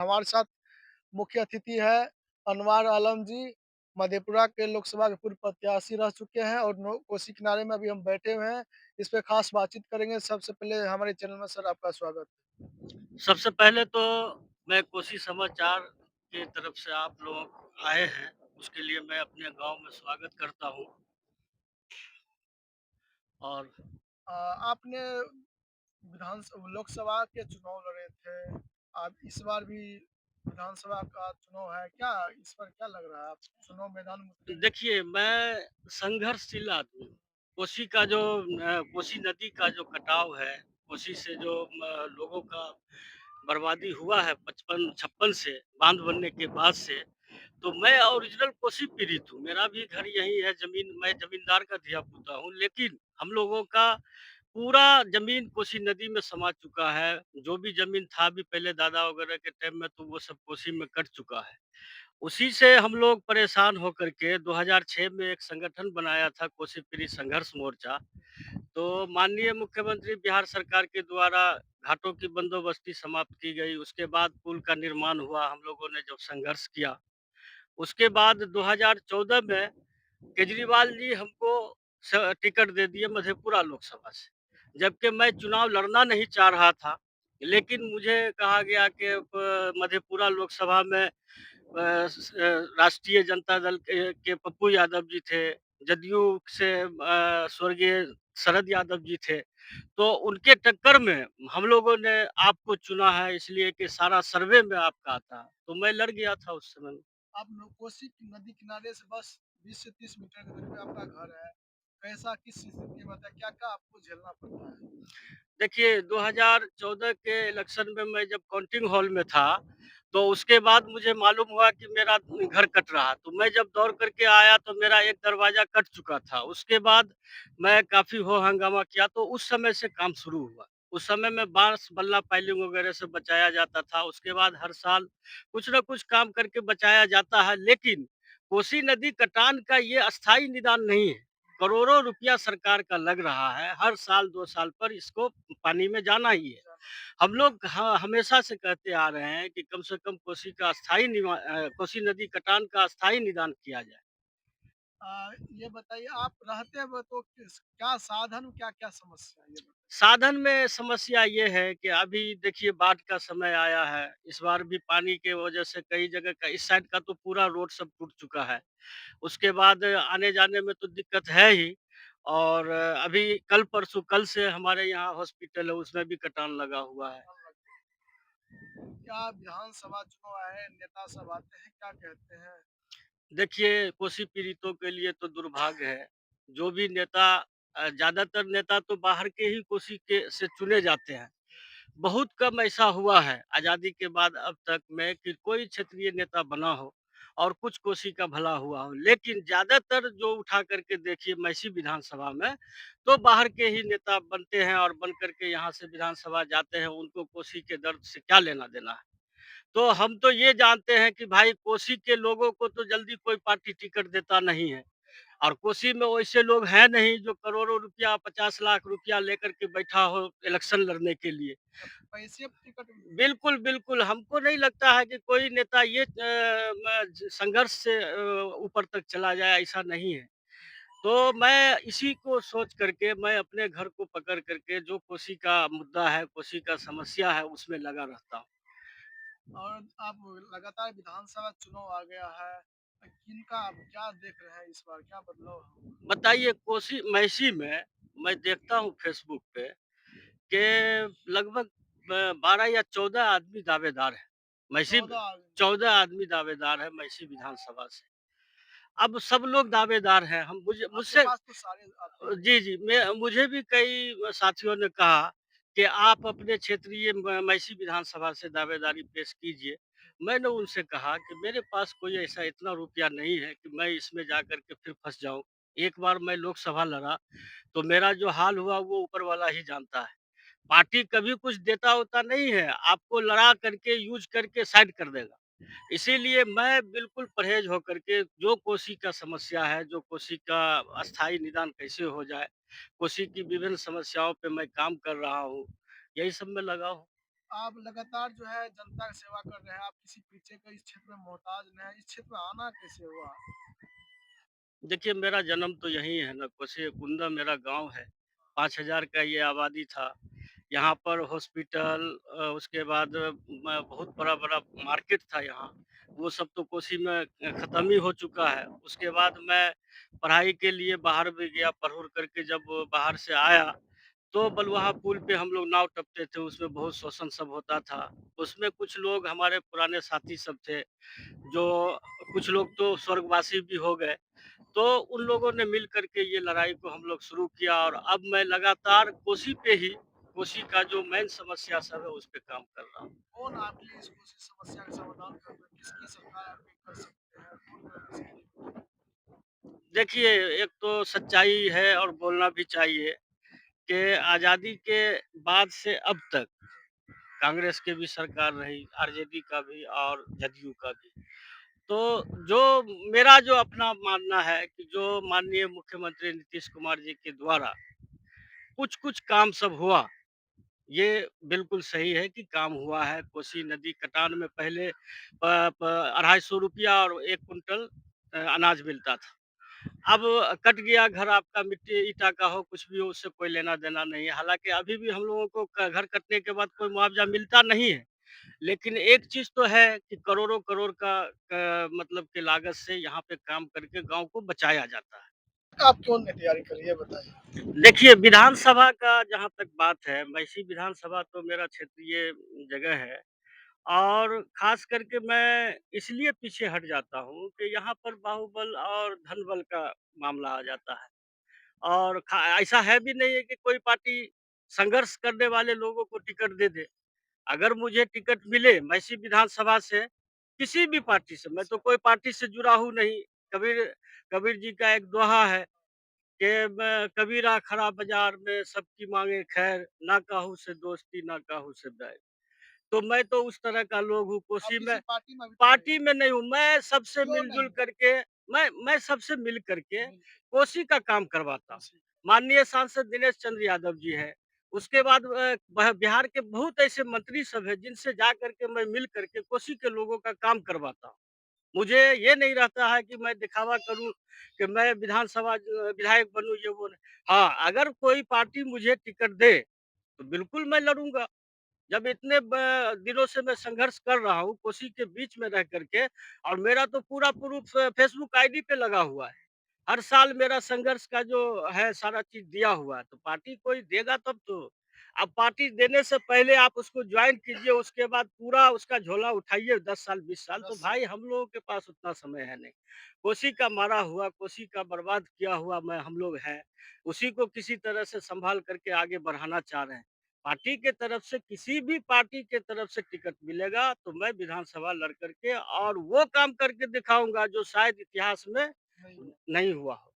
हमारे साथ मुख्य अतिथि है अनवर आलम जी, मधेपुरा के लोकसभा के पूर्व प्रत्याशी रह चुके हैं और कोसी किनारे में अभी हम बैठे हुए हैं। इस पे खास बातचीत करेंगे। सबसे पहले हमारे चैनल में सर आपका स्वागत। सबसे पहले तो मैं कोसी समाचार की तरफ से आप लोग आए हैं, उसके लिए मैं अपने गाँव में स्वागत करता हूँ। और आपने लोकसभा के चुनाव लड़े थे। अब इस बार भी विधानसभा का चुनाव है। क्या इस पर क्या लग रहा है? आप चुनाव मैदान में उतरेंगे? देखिए, मैं संघर्षशील आदमी हूँ। कोसी का जो कोसी नदी का जो कटाव है, कोसी से जो लोगों का बर्बादी हुआ है 55-56 से, बाँध बनने के बाद से, तो मैं ओरिजिनल कोसी पीड़ित हूँ। मेरा भी घर यहीं है, मैं ज़मींदार का धिया-पुता हूँ, लेकिन हम लोगों का पूरा ज़मीन कोसी नदी में समा चुका है। जो भी ज़मीन था भी पहले दादा वगैरह के टाइम में, तो वो सब कोसी में कट चुका है। उसी से हम लोग परेशान होकर के 2006 में एक संगठन बनाया था, कोसी पीड़ित संघर्ष मोर्चा। तो माननीय मुख्यमंत्री बिहार सरकार के द्वारा घाटों की बंदोबस्ती समाप्त की गई। उसके बाद पुल का निर्माण हुआ, हम लोगों ने जब संघर्ष किया। उसके बाद 2014 में केजरीवाल जी हमको टिकट दे दिए मधेपुरा लोकसभा से, जबकि मैं चुनाव लड़ना नहीं चाह रहा था। लेकिन मुझे कहा गया कि मधेपुरा लोकसभा में राष्ट्रीय जनता दल के पप्पू यादव जी थे, जदयू से स्वर्गीय शरद यादव जी थे। तो उनके टक्कर में हम लोगों ने आपको चुना है, इसलिए कि सारा सर्वे में आपका आता है। तो मैं लड़ गया था उस समय में। आप कोसी की नदी किनारे से बस 20 से 30 मीटर की दूरी पे आपका घर है। कैसा किस स्थिति में था? क्या-क्या आपको झेलना पड़ता है? देखिए, 2014 के इलेक्शन में मैं जब काउंटिंग हॉल में था, तो उसके बाद मुझे मालूम हुआ कि मेरा घर कट रहा। तो मैं जब दौड़ करके आया तो मेरा एक दरवाज़ा कट चुका था। उसके बाद मैं काफ़ी हो-हंगामा किया, तो उस समय से काम शुरू हुआ। उस समय में बाँस, बल्ला, पाइलिंग वगैरह से बचाया जाता था। उसके बाद हर साल कुछ न कुछ काम करके बचाया जाता है, लेकिन कोसी नदी कटान का ये अस्थायी निदान नहीं है। करोड़ों रुपया सरकार का लग रहा है, हर साल 2 साल पर इसको पानी में जाना ही है। जाना हम लोग हमेशा से कहते आ रहे हैं कि कम से कम कोसी नदी कटान का अस्थायी निदान किया जाए। ये बताइए आप रहते वो तो क्या साधन क्या-क्या समस्या है? ये बताइए? साधन में समस्या ये है कि अभी देखिए बाढ़ का समय आया है, इस बार भी पानी के वजह से कई जगह का इस साइड का तो पूरा रोड सब टूट चुका है। उसके बाद आने-जाने में तो दिक्कत है ही, और अभी कल-परसों कल से हमारे यहाँ हॉस्पिटल है, उसमें भी कटान लगा हुआ है। क्या विधानसभा चुनाव आए, नेता सब आते हैं, क्या कहते हैं? देखिए, कोसी पीड़ितों के लिए तो दुर्भाग्य है। जो भी नेता ज़्यादातर नेता तो बाहर के ही कोसी के से चुने जाते हैं। बहुत कम ऐसा हुआ है आज़ादी के बाद अब तक में कि कोई क्षेत्रीय नेता बना हो और कुछ कोसी का भला हुआ हो। लेकिन ज़्यादातर जो उठा करके देखिए मैसी विधानसभा में, तो बाहर के ही नेता बनते हैं और बन कर के यहाँ से विधानसभा जाते हैं। उनको कोसी के दर्द से क्या लेना-देना है। तो हम तो ये जानते हैं कि भाई कोसी के लोगों को तो जल्दी कोई पार्टी टिकट देता नहीं है, और कोसी में वैसे लोग हैं नहीं जो करोड़ों रुपया 50 लाख रुपया लेकर के बैठा हो इलेक्शन लड़ने के लिए। क्या पैसे पर टिकट मिलता है? बिल्कुल, बिल्कुल, हमको नहीं लगता है कि कोई नेता ये संघर्ष से ऊपर तक चला जाए, ऐसा नहीं है। तो मैं इसी को सोच करके मैं अपने घर को पकड़ करके जो कोसी का मुद्दा है, कोसी का समस्या है, उसमें लगा रहता हूँ। और आप लगातार विधानसभा चुनाव आ गया है। किनका आप क्या देख रहे हैं इस बार? क्या बदलाव होगा? बताइए, कोसी मैसी में मैं देखता हूँ फेसबुक पे कि लगभग 12 या 14 आदमी दावेदार हैं। मैसी 14 आदमी। 14 आदमी दावेदार हैं मैसी विधानसभा से। अब सब लोग दावेदार हैं। हम मुझे आपके मुझसे पास तो सारे आते होंगे। जी, जी, मुझे भी कई साथियों ने कहा कि आप अपने क्षेत्रीय मैसी विधानसभा से दावेदारी पेश कीजिए। मैंने उनसे कहा कि मेरे पास कोई ऐसा इतना रुपया नहीं है कि मैं इसमें जाकर के फिर फँस जाऊँ। एक बार मैं लोकसभा लड़ा, तो मेरा जो हाल हुआ वो ऊपर वाला ही जानता है। पार्टी कभी कुछ देता-वोता नहीं है, आपको लड़ा करके, यूज़ करके साइड कर देगा। इसीलिए मैं बिल्कुल परहेज़ होकर के जो कोसी का समस्या है, जो कोसी का अस्थायी निदान कैसे हो जाए, कोसी की विभिन्न समस्याओं पे मैं काम कर रहा हूँ, यही सब में लगा हूँ। आप लगातार जो है जनता की सेवा कर रहे हैं, आप किसी पीछे का इस क्षेत्र में मोहताज नहीं हैं, इस क्षेत्र में आना कैसे हुआ? देखिए, मेरा जन्म तो यहीं है ना, कोसी कुंदा मेरा गाँव है। 5,000 का ये आबादी था। यहाँ पर हॉस्पिटल उसके बाद बहुत बड़ा-बड़ा मार्केट था यहाँ। वो सब तो कोसी में ख़त्म ही हो चुका है। उसके बाद मैं पढ़ाई के लिए बाहर भी गया, पढ़-वढ़ करके जब बाहर से आया, तो बलुआहा पुल पे हम लोग नाव टपते थे, उसमें बहुत शोषण सब होता था। उसमें कुछ लोग हमारे पुराने साथी सब थे, जो कुछ लोग तो स्वर्गवासी भी हो गए। तो उन लोगों ने मिल कर के ये लड़ाई को हम लोग शुरू किया और अब मैं लगातार कोसी पे ही कोसी का जो मेन समस्या सब है उस पे काम कर रहा हूँ। कौन आपके लिए इसको इस समस्या का समाधान कर पाए? किसकी सरकार आपकी कर सकते हैं? कौन कर इसके लिए? देखिए, एक तो सच्चाई है और बोलना भी चाहिए कि आज़ादी के बाद से अब तक कांग्रेस की भी सरकार रही, आरजेडी का भी और जदयू का भी। तो जो मेरा जो अपना मानना है कि जो माननीय मुख्यमंत्री नीतीश कुमार जी के द्वारा कुछ-कुछ काम सब हुआ, ये बिल्कुल सही है कि काम हुआ है। कोसी नदी कटान में पहले प प ₹250 और 1 कुंटल अनाज मिलता था। अब कट गया घर आपका मिट्टी ईंटा का हो, कुछ भी हो, उससे कोई लेना-देना नहीं है। हालाँकि अभी भी हम लोगों को क घर कटने के बाद कोई मुआवज़ा मिलता नहीं है। लेकिन एक चीज़ तो है कि करोड़ों करोड़ का मतलब की लागत से यहाँ पे काम करके गाँव को बचाया जाता है। आप क्यों नहीं तैयारी करी ये बताइए? देखिए, विधानसभा का जहाँ तक बात है, मैसी विधानसभा तो मेरा क्षेत्रीय जगह है और ख़ास करके मैं इसलिए पीछे हट जाता हूँ कि यहाँ पर बाहुबल और धनबल का मामला आ जाता है और खा ऐसा है भी नहीं है कि कोई पार्टी संघर्ष करने वाले लोगों को टिकट दे दे। अगर मुझे टिकट मिले मैसी विधानसभा से, किसी भी पार्टी से, मैं तो कोई पार्टी से जुड़ा हूँ नहीं। कबीर कबीर जी का एक दोहा है कि मैं कबीरा खड़ा बाज़ार में सबकी माँगे खैर, ना काहू से दोस्ती ना काहू से बैर। तो मैं तो उस तरह का लोग हूँ, आप कोसी किसी में पार्टी में अभी तक नहीं पार्टी हैं। में नहीं हूँ, मैं सबसे क्यों मिल-जुल नहीं? करके मैं सबसे मिल करके मिल कोसी का काम करवाता हूँ। कोसी माननीय सांसद दिनेश चंद्र यादव जी हैं, उसके बाद बिहार के बहुत ऐसे मंत्री सब हैं, जिनसे जा कर के मैं मिल करके कोसी के लोगों का काम करवाता हूँ। मुझे ये नहीं रहता है कि मैं दिखावा करूँ कि मैं विधायक बनूँ ये वो नहीं। हाँ, अगर कोई पार्टी मुझे टिकट दे, तो बिल्कुल मैं लड़ूँगा। जब इतने दिनों से मैं संघर्ष कर रहा हूँ कोसी के बीच में रह करके और मेरा तो पूरा प्रूफ फेसबुक आईडी पे लगा हुआ है। हर साल मेरा संघर्ष का जो है सारा चीज़ दिया हुआ है, तो पार्टी कोई देगा तब तो। अब पार्टी देने से पहले आप उसको जॉइन कीजिए, उसके बाद पूरा उसका झोला उठाइए 10 साल, 20 साल, तो 10 साल। भाई हम लोगों के पास उतना समय है नहीं। कोसी का मारा हुआ, कोसी का बर्बाद किया हुआ मैं हम लोग हैं, उसी को किसी तरह से सँभाल करके आगे बढ़ाना चाह रहे हैं। पार्टी के तरफ से किसी भी पार्टी के तरफ से टिकट मिलेगा तो मैं विधानसभा लड़ करके और वो काम करके दिखाऊँगा जो शायद इतिहास में नहीं हुआ। नहीं हुआ हो।